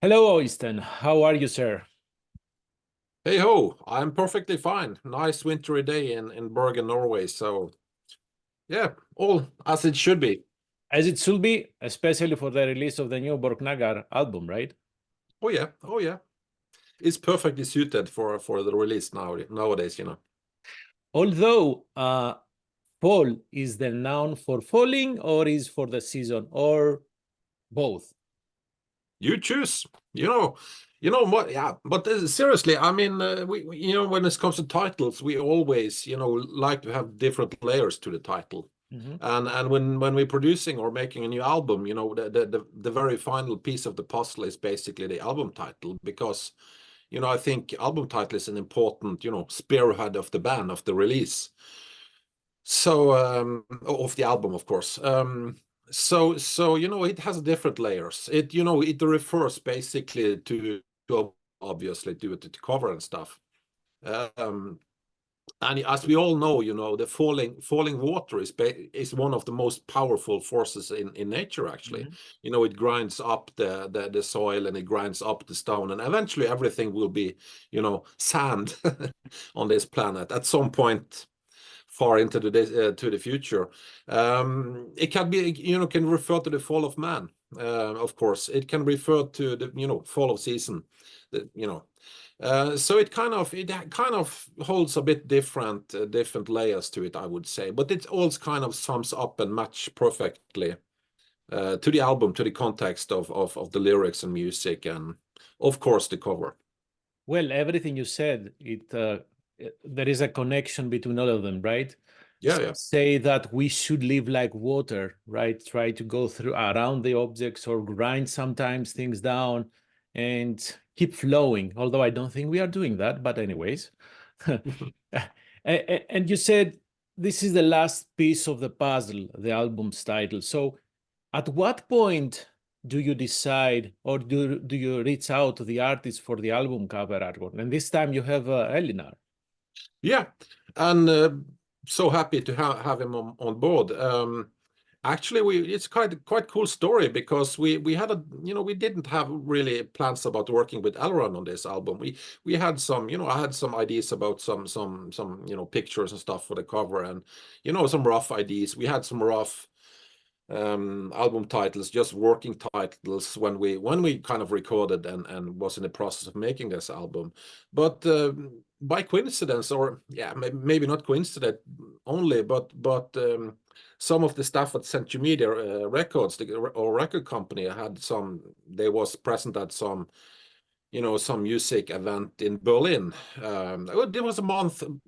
Hello, Øystein. How are you, sir? Hey ho, I'm perfectly fine. Nice wintry day in Bergen, Norway. So yeah, all as it should be. As it should be, especially for the release of the new Borknagar album, right? Oh yeah, oh yeah. It's perfectly suited for the release nowadays, you know. Although fall is the noun for falling or is for the season or both. You choose. What? Yeah, but seriously, I mean, when it comes to titles, we always, like to have different layers to the title. Mhm. And when we're producing or making a new album, the very final piece of the puzzle is basically the album title because, I think album title is an important, spearhead of the band of the release. So of the album, of course. So it has different layers. It refers basically to obviously to the cover and stuff. Um, and as we all know, the falling water is one of the most powerful forces in nature. Actually, Mhm. it grinds up the soil and it grinds up the stone, and eventually everything will be, sand on this planet at some point far into to the future. It can be, can refer to the fall of man. Of course, it can refer to the, fall of season. So it kind of holds a bit different layers to it, I would say. But it all kind of sums up and match perfectly to the album, to the context of the lyrics and music, and of course the cover. Well, everything you said, there is a connection between all of them, right? Yeah, yeah. Say that we should live like water, right? Try to go through around the objects or grind sometimes things down and keep flowing. Although I don't think we are doing that, but anyways. And you said this is the last piece of the puzzle, the album's title. So at what point do you decide or do you reach out to the artist for the album cover artwork? And this time you have Elinar. Yeah, and so happy to have him on board. Actually, it's quite cool story because we had we didn't have really plans about working with Eliran on this album. We had some, I had some ideas about some pictures and stuff for the cover, and some rough ideas. We had some rough album titles, just working titles when we kind of recorded and was in the process of making this album. But by coincidence, or yeah, maybe not coincidence only, but some of the staff at Century Media Records, or record company, had they was present at some music event in Berlin. It was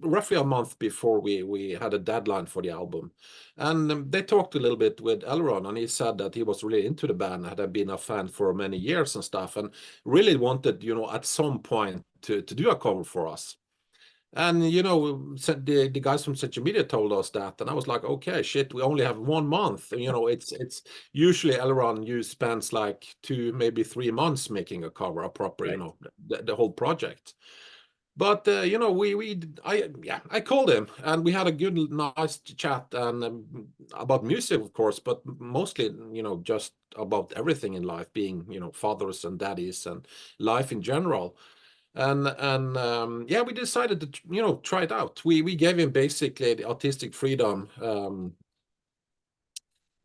roughly a month before we had a deadline for the album. And they talked a little bit with Eliran, and he said that he was really into the band, had been a fan for many years and stuff, and really wanted, at some point to do a cover for us. And the guys from Social Media told us that, and I was like, okay, shit, we only have 1 month. It's usually Eliran, you spends like 2, maybe 3 months making a cover, a proper, Right. the whole project. But I called him and we had a good, nice chat and about music, of course, but mostly, just about everything in life, being, fathers and daddies and life in general. And yeah, we decided to try it out. We gave him basically the artistic freedom,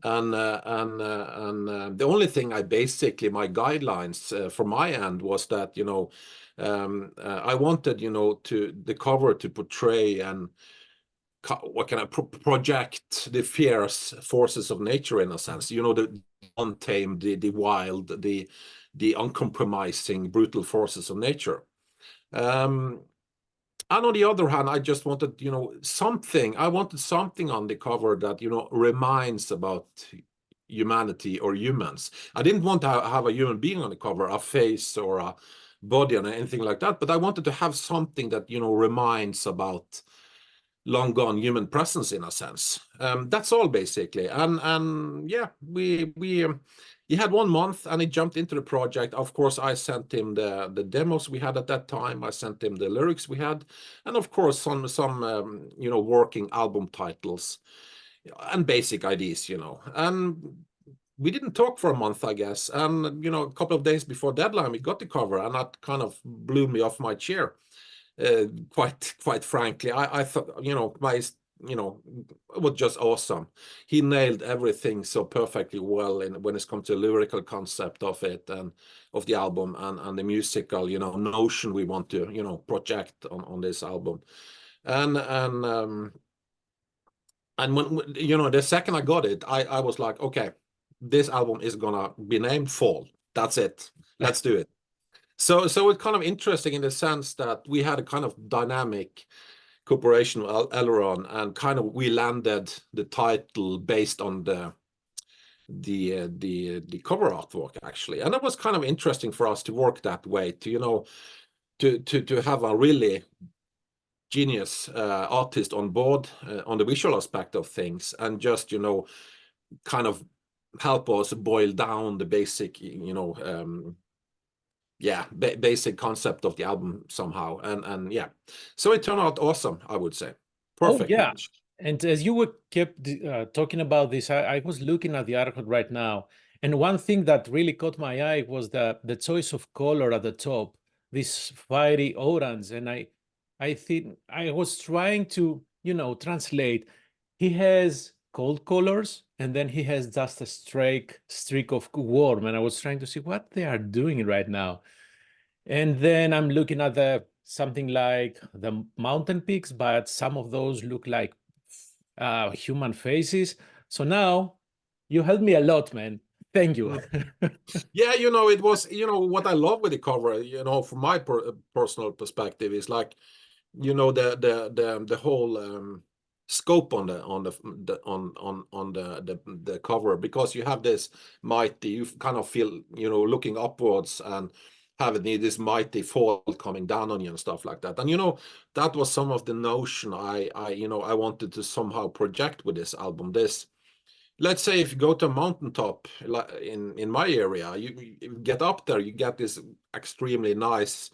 and the only thing my guidelines from my end was that I wanted to the cover to portray and what can I project the fierce forces of nature, in a sense, the untamed, the wild, the uncompromising, brutal forces of nature. And on the other hand, I just wanted, something. I wanted something on the cover that, reminds about humanity or humans. I didn't want to have a human being on the cover, a face or a body or anything like that, but I wanted to have something that, reminds about long gone human presence, in a sense. That's all basically. And yeah, we he had 1 month and he jumped into the project. Of course, I sent him the demos we had at that time. I sent him the lyrics we had, and of course some working album titles and basic ideas. And we didn't talk for a month, I guess. And, you know, a couple of days before deadline, we got the cover, and that kind of blew me off my chair. Quite frankly, I thought, you know, it was just awesome. He nailed everything so perfectly well when it comes to the lyrical concept of it and of the album and the musical, you know, notion we want to, you know, project on this album. And when, you know, the second I got it, I was like, okay, this album is gonna be named Fall. That's it. Let's do it. So it's kind of interesting in the sense that we had a kind of dynamic cooperation with Eliran, and kind of we landed the title based on the cover artwork, actually. And it was kind of interesting for us to work that way, to, you know, to have a really genius artist on board on the visual aspect of things, and just, you know, kind of help us boil down the basic, you know, yeah, basic concept of the album somehow. And yeah, so it turned out awesome, I would say. Perfect Oh, yeah. match. And as you were kept talking about this, I was looking at the artwork right now, and one thing that really caught my eye was the choice of color at the top, this fiery orange. And I think I was trying to, you know, translate. He has cold colors, and then he has just a streak of warm, and I was trying to see what they are doing right now. And then I'm looking at something like the mountain peaks, but some of those look like human faces. So now you helped me a lot, man. Thank you. Yeah, you know, it was, you know, what I love with the cover, you know, from my personal perspective, is like, you know, the whole scope on the cover, because you have this mighty, you kind of feel, you know, looking upwards and having this mighty fall coming down on you and stuff like that. And, you know, that was some of the notion you know, I wanted to somehow project with this album. This, let's say, if you go to a mountaintop in my area, you get up there, you get this extremely nice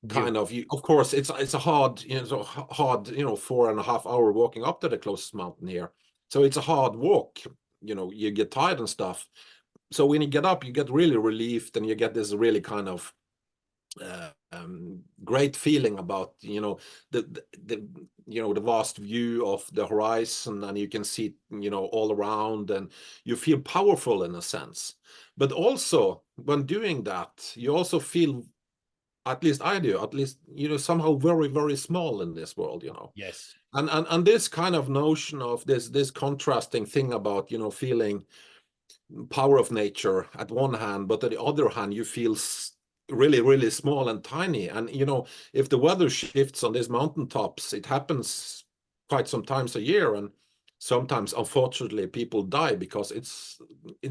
kind of, of course, it's a hard, you know, hard, you know, 4.5 hour walking up to the closest mountain here. So it's a hard walk, you know, you get tired and stuff. So when you get up, you get really relieved, and you get this really kind of great feeling about, you know, the you know, the vast view of the horizon, and you can see, you know, all around, and you feel powerful in a sense. But also, when doing that, you also feel, at least I do, at least, you know, somehow very, very small in this world, you know. Yes. And this kind of notion of this contrasting thing about, you know, feeling power of nature at one hand, but on the other hand, you feel really, really small and tiny. And, you know, if the weather shifts on these mountaintops, it happens quite some times a year, and sometimes, unfortunately, people die because it's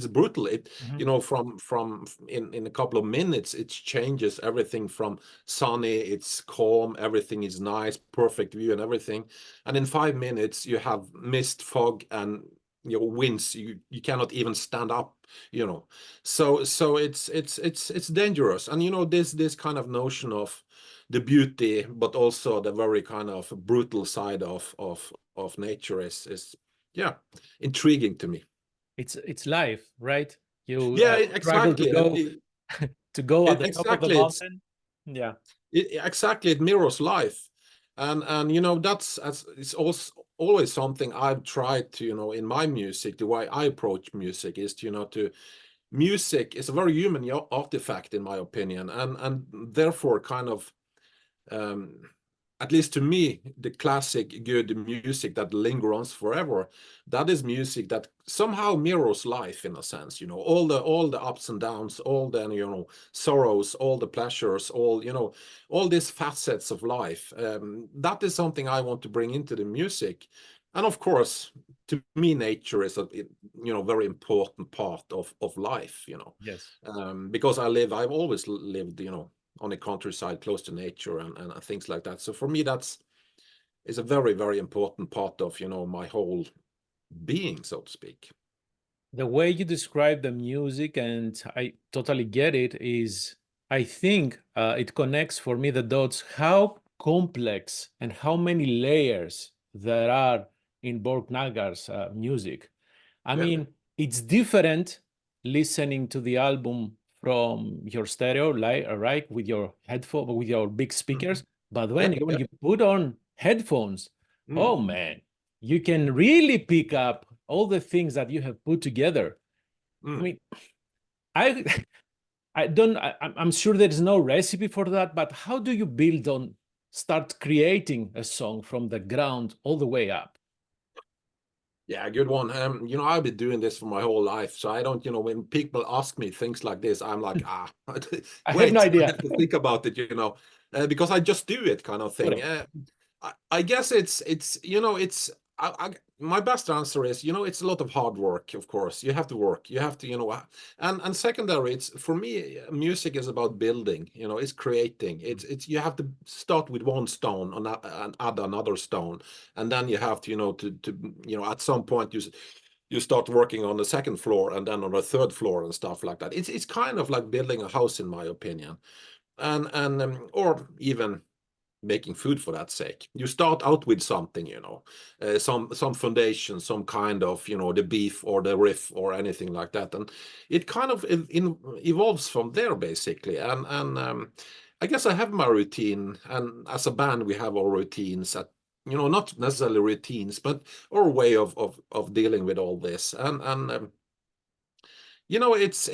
brutal. You know, from in a couple of minutes, it changes everything from sunny, it's calm, everything is nice, perfect view and everything, and in 5 minutes you have mist, fog, and, you know, winds. You cannot even stand up, you know. So it's dangerous. And, you know, this kind of notion of the beauty, but also the very kind of brutal side of nature is yeah, intriguing to me. It's life, right? You Yeah, struggle exactly. to go at the top of the Exactly. mountain. Yeah. Exactly, it mirrors life. And you know, it's also always something I've tried to, you know, in my music, the way I approach music is to, you know, music is a very human artifact, in my opinion, and therefore kind of, um, at least to me, the classic good music that lingers forever, that is music that somehow mirrors life, in a sense, you know, all the ups and downs, all the, you know, sorrows, all the pleasures, all, you know, all these facets of life. That is something I want to bring into the music. And of course, to me, nature is a, you know, very important part of life, you know. Yes. Because I've always lived, you know, on the countryside, close to nature, and things like that. So for me, is a very, very important part of, you know, my whole being, so to speak. The way you describe the music, and I totally get it, is I think it connects for me the dots, how complex and how many layers there are in Borknagar's music. I Yeah. mean, it's different listening to the album from your stereo, right, with your headphone, with your big speakers. But when you put on headphones, oh man, you can really pick up all the things that you have put together. I mean, I'm sure there is no recipe for that, but how do you start creating a song from the ground all the way up? Yeah, good one. You know, I've been doing this for my whole life, so I don't, you know, when people ask me things like this, I'm like, I have wait, no idea. I have to think about it, you know, because I just do it, kind of thing. I guess it's you know, my best answer is, you know, it's a lot of hard work, of course. You have to work, you have to, you know, and secondary, it's for me, music is about building, you know, it's creating. It's you have to start with one stone and add another stone, and then you have to, you know, to you know, at some point you start working on the second floor and then on the third floor and stuff like that. It's kind of like building a house, in my opinion, and or even making food, for that sake. You start out with something, you know, some foundation, some kind of, you know, the beef or the riff or anything like that, and it kind of evolves from there, basically. And I guess I have my routine, and as a band we have our routines, at, you know, not necessarily routines, but our way of dealing with all this, and you know, it's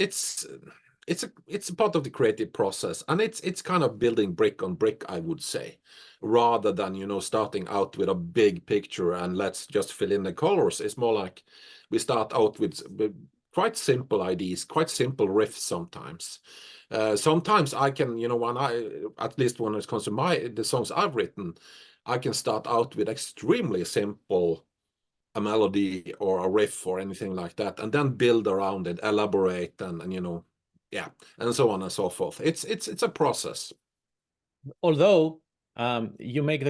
a part of the creative process, and it's kind of building brick on brick, I would say, rather than, you know, starting out with a big picture and let's just fill in the colors. It's more like we start out with quite simple ideas, quite simple riffs sometimes. Sometimes I can, you know, at least when it comes to the songs I've written, I can start out with extremely simple a melody or a riff or anything like that, and then build around it, elaborate, and you know, yeah, and so on and so forth. It's a process. Although you make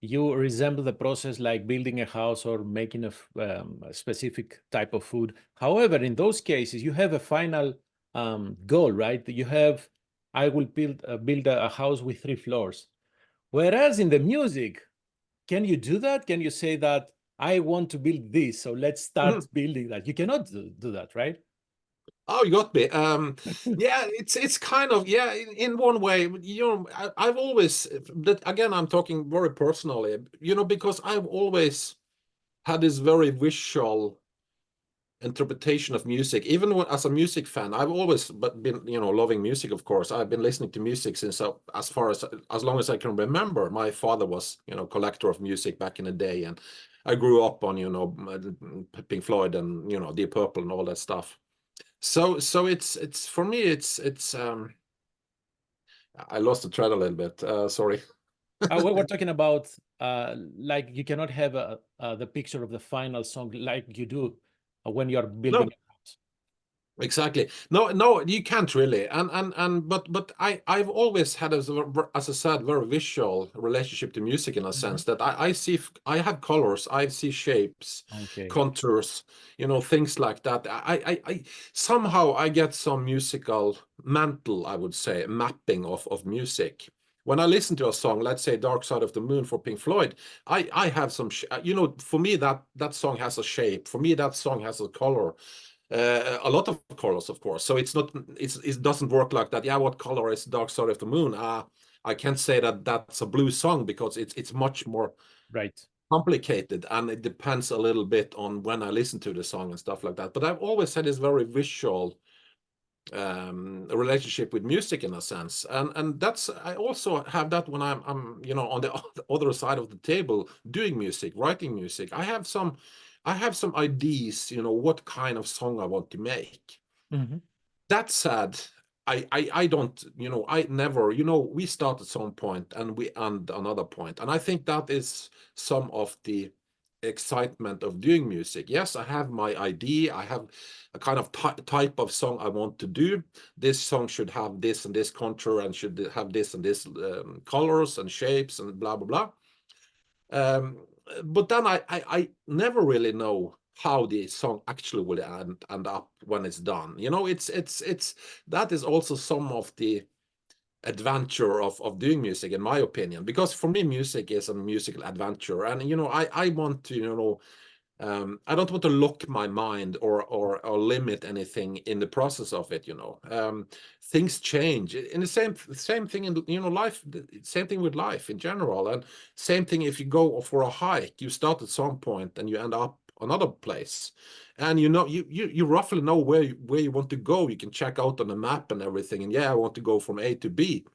you resemble the process like building a house or making a specific type of food. However, in those cases, you have a final goal, right? You have, I will build a house with 3 floors. Whereas in the music, can you do that? Can you say that I want to build this, so let's start building that? You cannot do that, right? Oh, you got me. Yeah, it's kind of, yeah, in one way, you know, I've always, that again, I'm talking very personally, you know, because I've always had this very visual interpretation of music. Even when, as a music fan, I've always been, you know, loving music. Of course, I've been listening to music since as long as I can remember. My father was, you know, collector of music back in the day, and I grew up on, you know, Pink Floyd and, you know, Deep Purple and all that stuff. So it's for me, it's I lost the thread a little bit. Sorry. We're talking about like you cannot have the picture of the final song like you do when you're building No. a house. Exactly. No, you can't really. But I've always had, as I said, very visual relationship to music, in a sense that I see, I have colors, I see shapes, Okay. contours, you know, things like that. I somehow I get some musical mental, I would say, mapping of music. When I listen to a song, let's say Dark Side of the Moon for Pink Floyd, I have some, you know, for me that song has a shape. For me, that song has a color. A lot of colors, of course. So it's not, it doesn't work like that. Yeah, what color is Dark Side of the Moon? I can't say that that's a blue song, because it's much more Right. complicated, and it depends a little bit on when I listen to the song and stuff like that. But I've always had this very visual relationship with music, in a sense, and that's, I also have that when I'm you know, on the other side of the table doing music, writing music. I have some ideas, you know, what kind of song I want to make. That said, I don't, you know, I never, you know, we start at some point and we end another point, and I think that is some of the excitement of doing music. Yes, I have my idea, I have a kind of type of song I want to do. This song should have this and this contour, and should have this and this colors and shapes and blah blah blah. But then I never really know how the song actually will end up when it's done. You know, it's that is also some of the adventure of doing music, in my opinion, because for me music is a musical adventure, and you know, I want to, you know, I don't want to lock my mind or limit anything in the process of it, you know. Things change. In the same thing in, you know, life, same thing with life in general. And same thing if you go for a hike, you start at some point and you end up another place. And you know, you roughly know where you want to go. You can check out on the map and everything. And yeah, I want to go from A to B.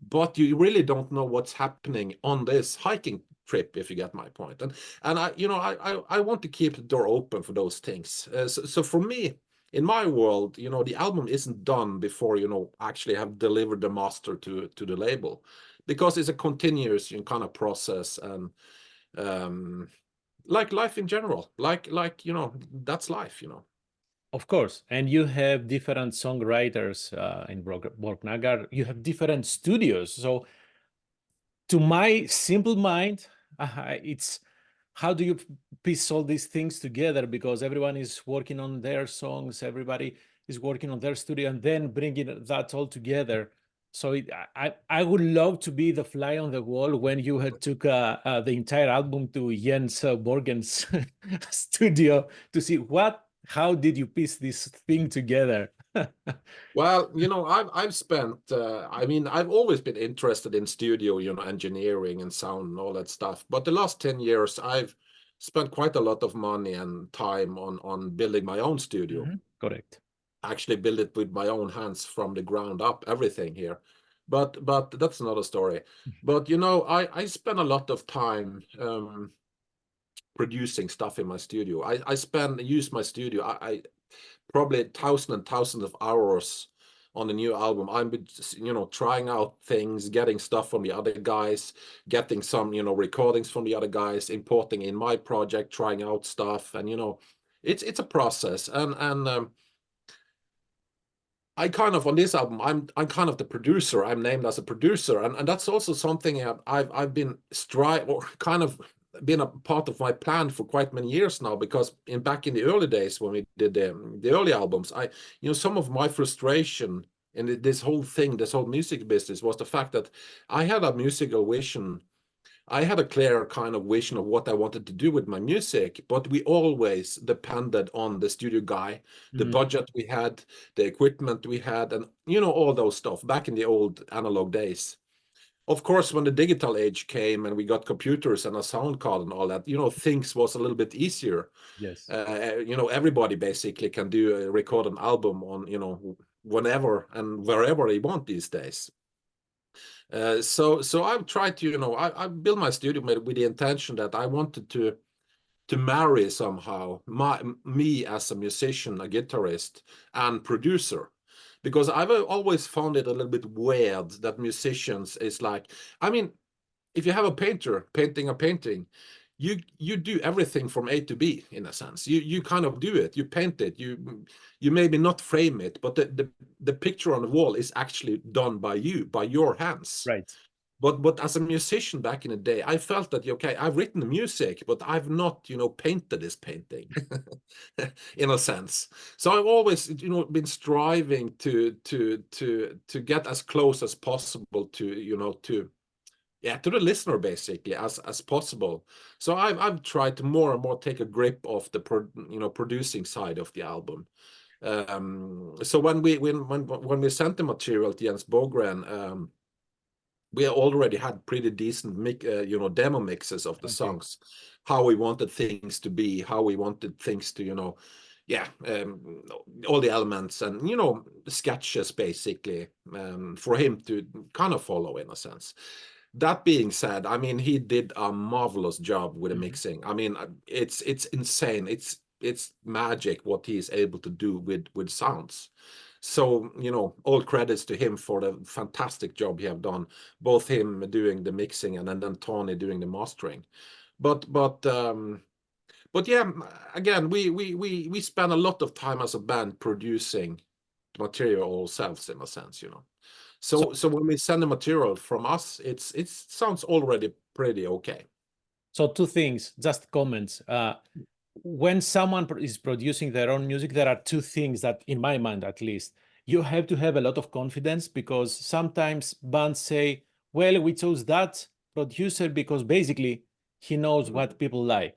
But you really don't know what's happening on this hiking trip, if you get my point. And I, you know, I want to keep the door open for those things. So for me, in my world, you know, the album isn't done before, you know, actually have delivered the master to the label, because it's a continuous, you know, kind of process. And like life in general, like you know, that's life, you know. Of course, and you have different songwriters in Borknagar. You have different studios. So, to my simple mind, it's how do you piece all these things together? Because everyone is working on their songs, everybody is working on their studio, and then bringing that all together. So I would love to be the fly on the wall when you had took the entire album to Jens Borgen's studio to see how did you piece this thing together? Well, you know, I've spent, I mean, I've always been interested in studio, you know, engineering and sound and all that stuff. But the last 10 years, I've spent quite a lot of money and time on building my own studio. Correct. Actually build it with my own hands from the ground up, everything here. But that's another story. But, you know, I spend a lot of time producing stuff in my studio. I use my studio. I probably thousands and thousands of hours on the new album. I'm, you know, trying out things, getting stuff from the other guys, getting some, you know, recordings from the other guys, importing in my project, trying out stuff, and you know, it's a process. And I kind of on this album, I'm kind of the producer. I'm named as a producer, and that's also something I've been kind of been a part of my plan for quite many years now, because back in the early days when we did the early albums, you know, some of my frustration in this whole thing, this whole music business, was the fact that I had a musical vision. I had a clear kind of vision of what I wanted to do with my music, but we always depended on the studio guy, the budget we had, the equipment we had, and you know, all those stuff back in the old analog days. Of course, when the digital age came and we got computers and a sound card and all that, you know, things was a little bit easier. Yes. You know, everybody basically can record an album on, you know, whenever and wherever they want these days. So I've tried to, you know, I built my studio with the intention that I wanted to marry somehow me as a musician, a guitarist, and producer. Because I've always found it a little bit weird that musicians is like, I mean, if you have a painter painting a painting, you do everything from A to B in a sense. You kind of do it, you paint it, you maybe not frame it, but the picture on the wall is actually done by you, by your hands. Right. But as a musician back in the day, I felt that, okay, I've written the music, but I've not, you know, painted this painting in a sense. So I've always, you know, been striving to get as close as possible to, you know, to the listener basically as possible. So I've tried to more and more take a grip of the producing side of the album. So when we sent the material to Jens Bogren, we already had pretty decent demo mixes of the songs, how we wanted things to be, how we wanted things to, you know, all the elements and, you know, sketches basically, for him to kind of follow in a sense. That being said, I mean, he did a marvelous job with the mixing. I mean, it's insane. It's magic what he is able to do with sounds. So, you know, all credits to him for the fantastic job he have done, both him doing the mixing and then Tony doing the mastering. But yeah, again, we spend a lot of time as a band producing material ourselves in a sense, you know. So when we send the material from us, it sounds already pretty okay. So two things, just comments. When someone is producing their own music, there are two things that, in my mind at least, you have to have a lot of confidence, because sometimes bands say, well, we chose that producer because basically he knows what people like.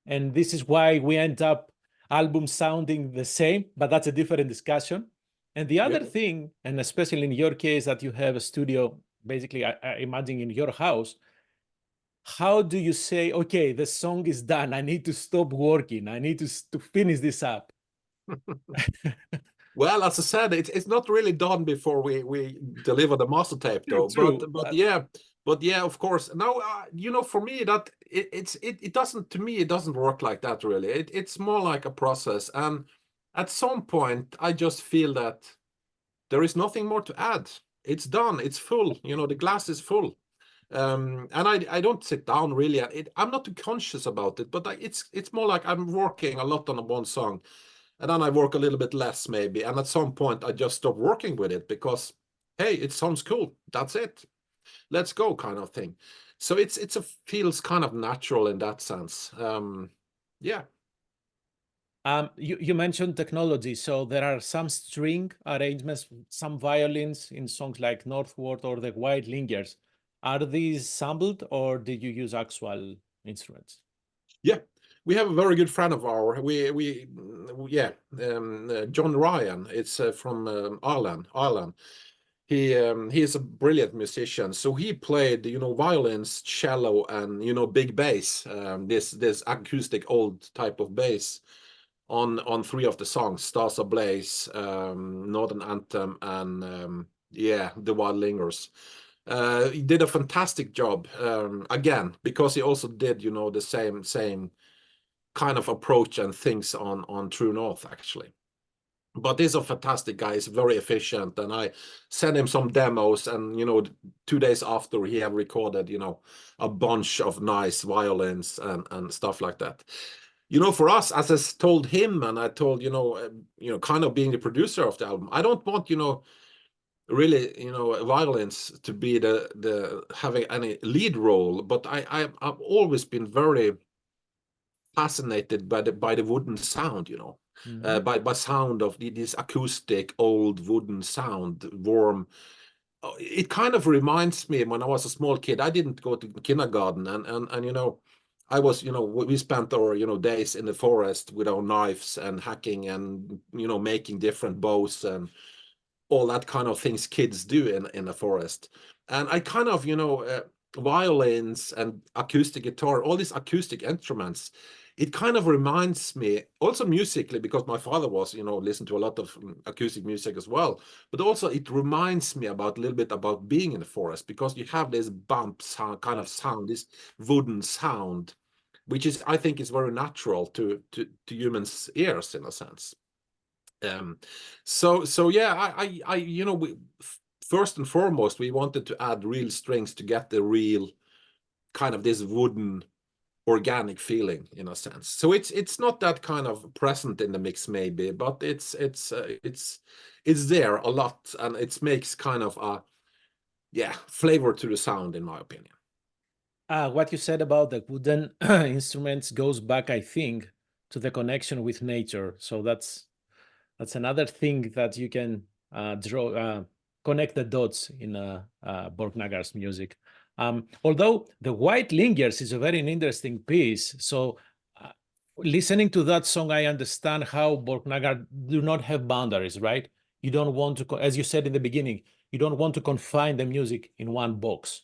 and this is why we end up albums sounding the same, but that's a different discussion. And the other thing, and especially in your case that you have a studio, basically, I imagine in your house, how do you say, okay, the song is done, I need to stop working, I need to finish this up? Well, as I said, it's not really done before we deliver the master tape, though. True, But yeah, of course. Now, you know, for me, that it doesn't, to me, it doesn't work like that really. It's more like a process, and at some point, I just feel that there is nothing more to add. It's done. It's full. You know, the glass is full. And I don't sit down really. I'm not too conscious about it, but it's more like I'm working a lot on one song. And then I work a little bit less maybe. And at some point I just stop working with it because, hey, it sounds cool. That's it. Let's go kind of thing. So it feels kind of natural in that sense. Yeah. You mentioned technology. So there are some string arrangements, some violins in songs like Northward or the White Lingers. Are these sampled or did you use actual instruments? Yeah. We have a very good friend of ours. John Ryan. It's from Ireland. He is a brilliant musician. So he played, you know, violins, cello, and you know, big bass. This acoustic old type of bass on 3 of the songs: Stars Ablaze, Northern Anthem, and The Wild Lingers. He did a fantastic job. Again, because he also did, you know, the same kind of approach and things on True North, actually. But he's a fantastic guy. He's very efficient, and I sent him some demos, and you know, 2 days after he had recorded, you know, a bunch of nice violins and stuff like that. You know, for us, as I told him, and I told, you know, kind of being the producer of the album, I don't want, you know, really, you know, violins to be the having any lead role, but I've always been very fascinated by the wooden sound, you know, by sound of this acoustic old wooden sound, warm. It kind of reminds me when I was a small kid. I didn't go to kindergarten, and you know, I was, you know, we spent our, you know, days in the forest with our knives and hacking and, you know, making different bows and all that kind of things kids do in the forest. And I kind of, you know, violins and acoustic guitar, all these acoustic instruments, it kind of reminds me also musically, because my father was, you know, listened to a lot of acoustic music as well, but also it reminds me about a little bit about being in the forest, because you have this bump sound, kind of sound, this wooden sound, which is, I think, is very natural to humans' ears in a sense. So yeah, I you know, first and foremost, we wanted to add real strings to get the real kind of this wooden organic feeling in a sense. So it's not that kind of present in the mix maybe, but it's there a lot, and it makes kind of a flavor to the sound, in my opinion. What you said about the wooden instruments goes back, I think, to the connection with nature. So that's another thing that you can connect the dots in Borknagar's music. Although the White Lingers is a very interesting piece. So listening to that song, I understand how Borknagar do not have boundaries, right? You don't want to, as you said in the beginning, you don't want to confine the music in one box.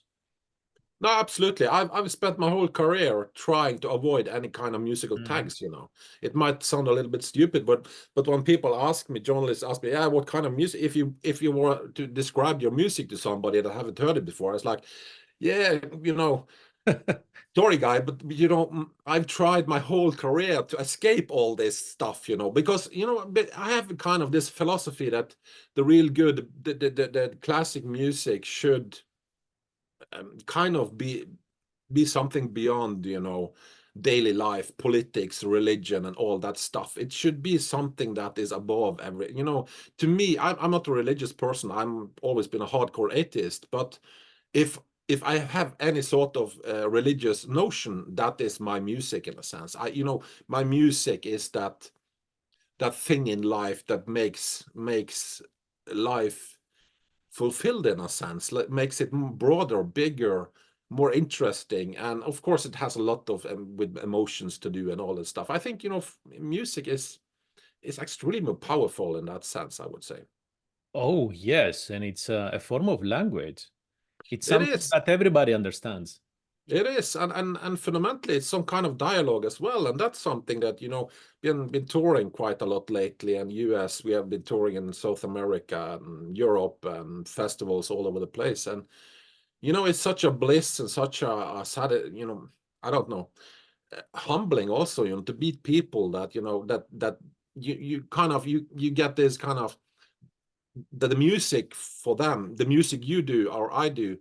No, absolutely. I've spent my whole career trying to avoid any kind of musical tags, you know. It might sound a little bit stupid, but when people ask me, journalists ask me, yeah, what kind of music, if you were to describe your music to somebody that haven't heard it before, it's like, yeah, you know, sorry guy, but you know, I've tried my whole career to escape all this stuff, you know, because, you know, I have kind of this philosophy that the real good, the classic music should kind of be something beyond, you know, daily life, politics, religion, and all that stuff. It should be something that is above every, you know. To me, I'm not a religious person. I'm always been a hardcore atheist, but if I have any sort of religious notion, that is my music in a sense. You know, my music is that thing in life that makes life fulfilled in a sense, like makes it broader, bigger, more interesting, and of course it has a lot of with emotions to do and all that stuff. I think, you know, music is extremely more powerful in that sense, I would say. Oh, yes, and it's a form of language. It's It something is. that everybody understands. It is, and fundamentally, it's some kind of dialogue as well, and that's something that, you know, been touring quite a lot lately. And US, we have been touring in South America and Europe and festivals all over the place. And you know, it's such a bliss and such a sad, you know, I don't know, humbling also, you know, to meet people that, you know, that you kind of you get this kind of the music for them, the music you do or I do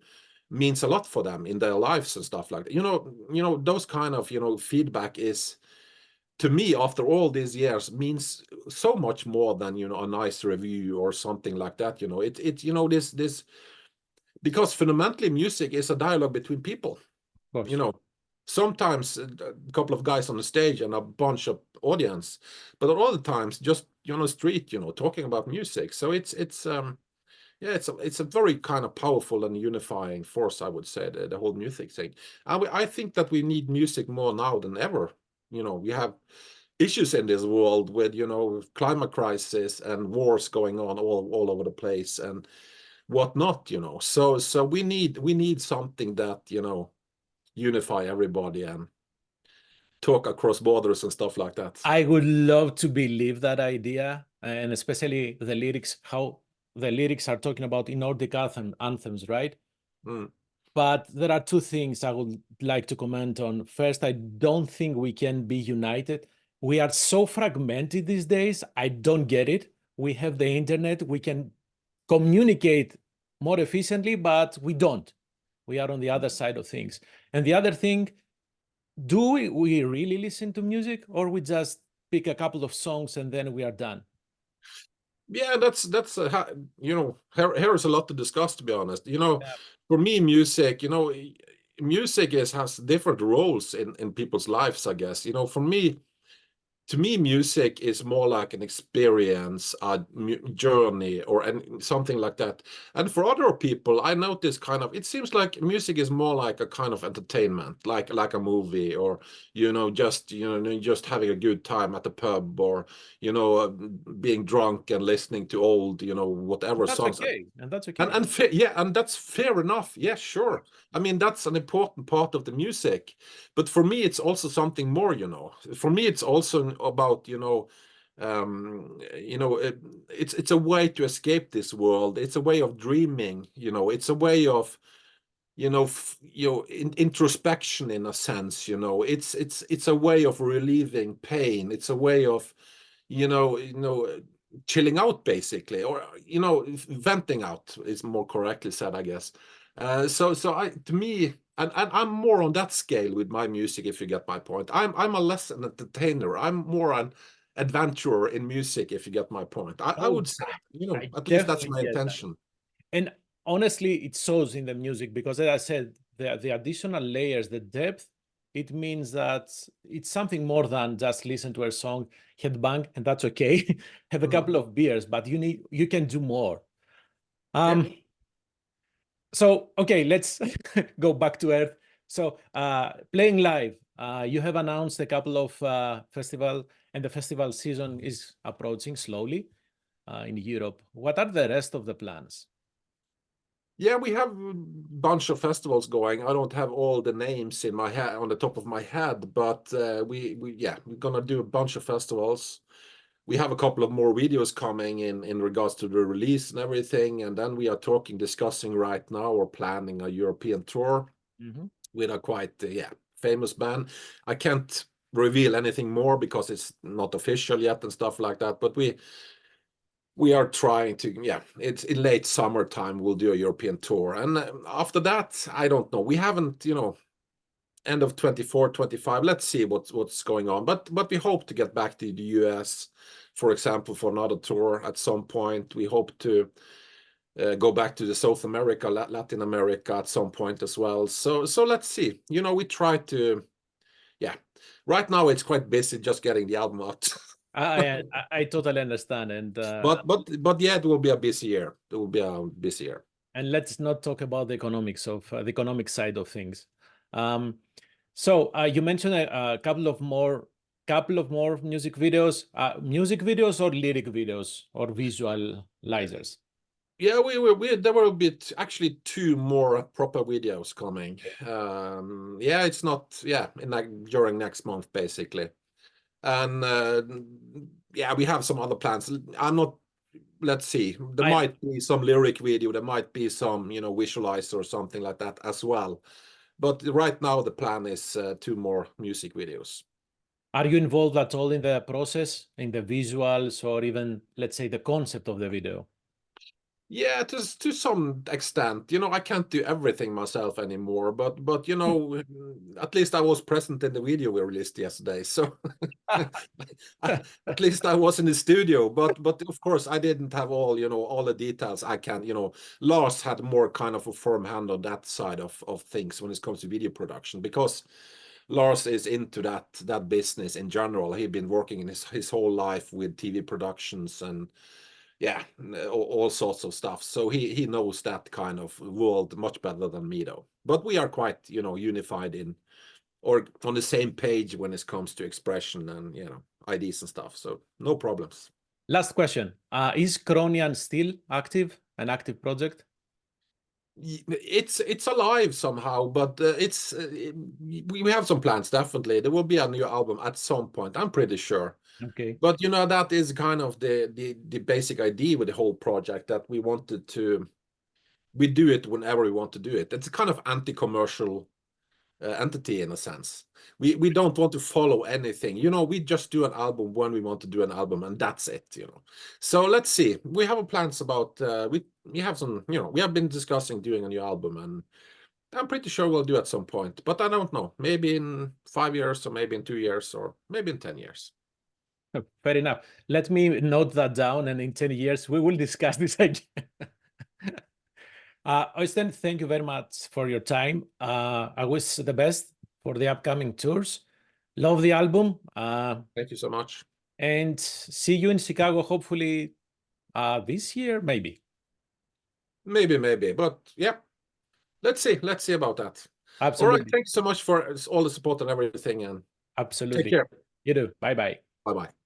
means a lot for them in their lives and stuff like that. You know, those kind of, you know, feedback is, to me, after all these years, means so much more than, you know, a nice review or something like that. You know, you know, this because fundamentally music is a dialogue between people. Of course. You know, sometimes a couple of guys on the stage and a bunch of audience, but at all the times just, you know, street, you know, talking about music. So it's yeah, it's a very kind of powerful and unifying force, I would say, the whole music thing. And I think that we need music more now than ever. You know, we have issues in this world with, you know, climate crisis and wars going on all over the place and whatnot, you know. So we need something that, you know, unify everybody and talk across borders and stuff like that. I would love to believe that idea, and especially the lyrics, how the lyrics are talking about in Nordic anthems, right? Mm. But there are two things I would like to comment on. First, I don't think we can be united. We are so fragmented these days. I don't get it. We have the internet. We can communicate more efficiently, but we don't. We are on the other side of things. And the other thing, do we really listen to music, or we just pick a couple of songs and then we are done? Yeah, that's you know, here is a lot to discuss, to be honest. You know, Yeah. for me, music, you know, music has different roles in people's lives, I guess. You know, for me, to me, music is more like an experience, a journey, or something like that. And for other people, I notice kind of, it seems like music is more like a kind of entertainment, like a movie, or, you know, just, you know, just having a good time at the pub, or, you know, being drunk and listening to old, you know, whatever That's songs. okay. And that's okay. Yeah, and that's fair enough. Yeah, sure. I mean, that's an important part of the music. But for me, it's also something more, you know. For me, it's also about, you know, it's a way to escape this world. It's a way of dreaming, you know. It's a way of, you know, introspection in a sense, you know. It's a way of relieving pain. It's a way of, you know, chilling out basically, or, you know, venting out is more correctly said, I guess. So I, to me, and I'm more on that scale with my music, if you get my point. I'm a less an entertainer. I'm more an adventurer in music, if you get my point. I Oh, would say, you know, I at least that's definitely my get that. intention. And honestly, it shows in the music because, as I said, the additional layers, the depth, it means that it's something more than just listen to a song, headbang, and that's okay. Have a couple of beers, but you can do more. Yeah. So, okay, let's go back to Earth. So, playing live, you have announced a couple of festival, and the festival season is approaching slowly in Europe. What are the rest of the plans? Yeah, we have a bunch of festivals going. I don't have all the names in my head on the top of my head, but yeah, we're gonna do a bunch of festivals. We have a couple of more videos coming in regards to the release and everything, and then we are discussing right now or planning a European tour with a quite yeah, famous band. I can't reveal anything more because it's not official yet and stuff like that, but we are trying to, yeah, it's in late summertime we'll do a European tour, and after that I don't know, we haven't, you know, end of 24, 25, let's see what's going on, but we hope to get back to the US, for example, for another tour at some point. We hope to go back to the South America, Latin America at some point as well. So let's see, you know, we try to, yeah, right now it's quite busy just getting the album out. I totally understand, and but yeah, it will be a busy year. It will be a busy year. And let's not talk about the economics of the economic side of things. So you mentioned a couple of more music videos or lyric videos or visualizers. Yeah, there will be actually 2 more proper videos coming. Yeah, it's not, yeah, during next month basically. And yeah, we have some other plans. Let's see, there might be some lyric video, there might be some, you know, visualizer or something like that as well. But right now the plan is 2 more music videos. Are you involved at all in the process, in the visuals, or even, let's say, the concept of the video? Yeah, to some extent. You know, I can't do everything myself anymore, but you know, at least I was present in the video we released yesterday. So at least I was in the studio, but of course I didn't have all, you know, all the details. I can, you know, Lars had more kind of a firm hand on that side of things when it comes to video production, because Lars is into that business in general. He'd been working in his whole life with TV productions and yeah, all sorts of stuff. So he knows that kind of world much better than me, though. But we are quite, you know, unified in or on the same page when it comes to expression and, you know, IDs and stuff. So no problems. Last question. Is Cronian still active, an active project? It's alive somehow, but we have some plans, definitely. There will be a new album at some point, I'm pretty sure. Okay. But you know, that is kind of the basic idea with the whole project, that we wanted to do it whenever we want to do it. It's a kind of anti-commercial entity in a sense. We don't want to follow anything. You know, we just do an album when we want to do an album, and that's it, you know. So let's see. We have plans about we have some, you know, we have been discussing doing a new album, and I'm pretty sure we'll do at some point, but I don't know. Maybe in 5 years, or maybe in 2 years, or maybe in 10 years. Fair enough. Let me note that down, and in 10 years, we will discuss this again. Øystein, thank you very much for your time. I wish the best for the upcoming tours. Love the album. Thank you so much. And see you in Chicago, hopefully this year, maybe. Maybe, but yeah, let's see about that. Absolutely. All right, thanks so much for all the support and everything, and Absolutely. take care. You do. Bye-bye. Bye-bye.